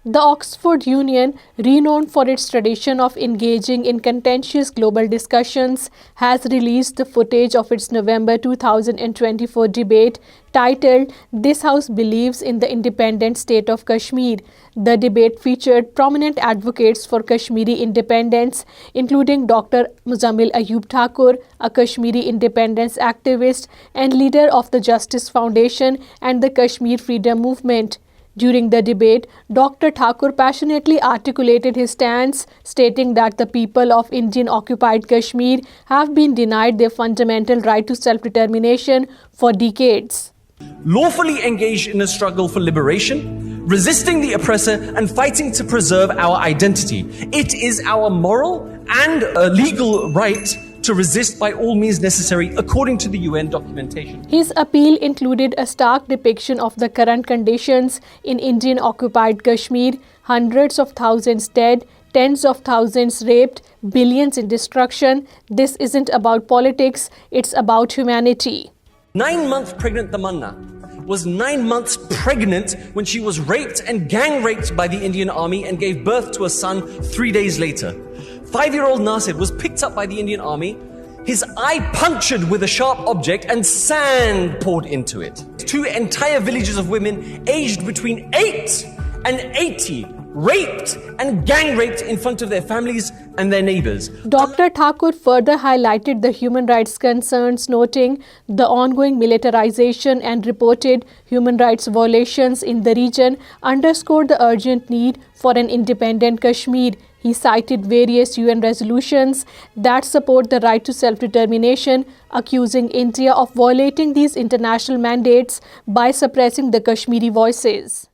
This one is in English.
The Oxford Union, renowned for its tradition of engaging in contentious global discussions, has released the footage of its November 2024 debate titled "This House Believes in the Independent State of Kashmir." The debate featured prominent advocates for Kashmiri independence, including Dr. Muzammil Ayub Thakur, a Kashmiri independence activist and leader of the Justice Foundation and the Kashmir Freedom Movement. During the debate, Dr. Thakur passionately articulated his stance, stating that the people of Indian-occupied Kashmir have been denied their fundamental right to self-determination for decades. Lawfully engaged in a struggle for liberation, resisting the oppressor and fighting to preserve our identity. It is our moral and legal right to resist by all means necessary according to the UN documentation. His appeal included a stark depiction of the current conditions in Indian-occupied Kashmir: hundreds of thousands dead, tens of thousands raped, billions in destruction. This isn't about politics, it's about humanity. 9-month pregnant Tamanna was 9 months pregnant when she was raped and gang raped by the Indian Army and gave birth to a son 3 days later. 5-year-old Nasir was picked up by the Indian Army, his eye punctured with a sharp object and sand poured into it. 2 entire villages of women aged between 8 and 80 raped and gang raped in front of their families and their neighbors. Dr. Thakur further highlighted the human rights concerns, noting the ongoing militarization and reported human rights violations in the region underscored the urgent need for an independent Kashmir. He cited various UN resolutions that support the right to self-determination, accusing India of violating these international mandates by suppressing the Kashmiri voices.